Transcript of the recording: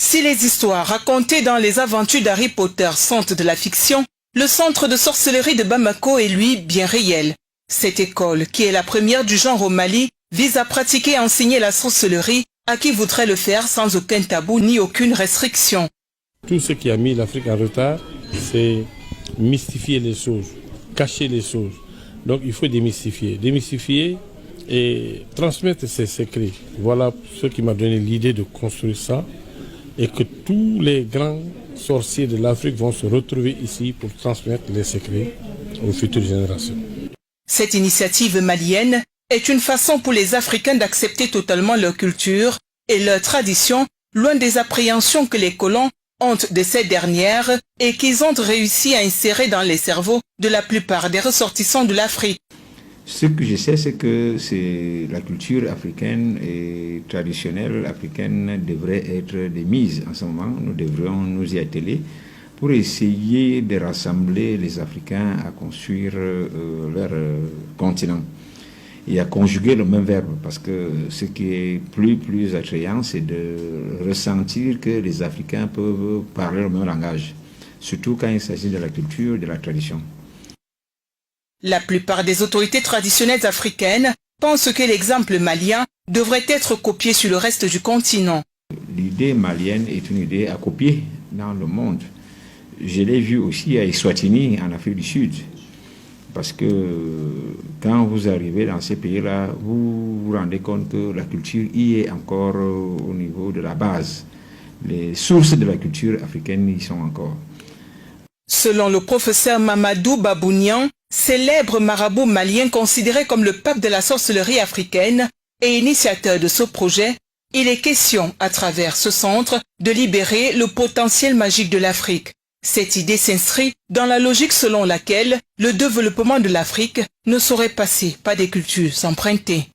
Si les histoires racontées dans les aventures d'Harry Potter sont de la fiction, le centre de sorcellerie de Bamako est lui bien réel. Cette école, qui est la première du genre au Mali, vise à pratiquer et enseigner la sorcellerie à qui voudrait le faire sans aucun tabou ni aucune restriction. Tout ce qui a mis l'Afrique en retard, c'est mystifier les choses, cacher les choses. Donc il faut démystifier et transmettre ces secrets. Voilà ce qui m'a donné l'idée de construire ça et que tous les grands sorciers de l'Afrique vont se retrouver ici pour transmettre les secrets aux futures générations. Cette initiative malienne est une façon pour les Africains d'accepter totalement leur culture et leur tradition, loin des appréhensions que les colons ont de ces dernières et qu'ils ont réussi à insérer dans les cerveaux de la plupart des ressortissants de l'Afrique. Ce que je sais, c'est que la culture africaine et traditionnelle africaine devrait être démise en ce moment. Nous devrions nous y atteler pour essayer de rassembler les Africains à construire leur continent et à conjuguer le même verbe, parce que ce qui est plus attrayant, c'est de ressentir que les Africains peuvent parler le même langage, surtout quand il s'agit de la culture, de la tradition. La plupart des autorités traditionnelles africaines pensent que l'exemple malien devrait être copié sur le reste du continent. L'idée malienne est une idée à copier dans le monde. Je l'ai vu aussi à Eswatini, en Afrique du Sud. Parce que quand vous arrivez dans ces pays-là, vous vous rendez compte que la culture y est encore au niveau de la base. Les sources de la culture africaine y sont encore. Selon le professeur Mamadou Babounian, célèbre marabout malien considéré comme le pape de la sorcellerie africaine et initiateur de ce projet, il est question, à travers ce centre, de libérer le potentiel magique de l'Afrique. Cette idée s'inscrit dans la logique selon laquelle le développement de l'Afrique ne saurait passer par des cultures empruntées.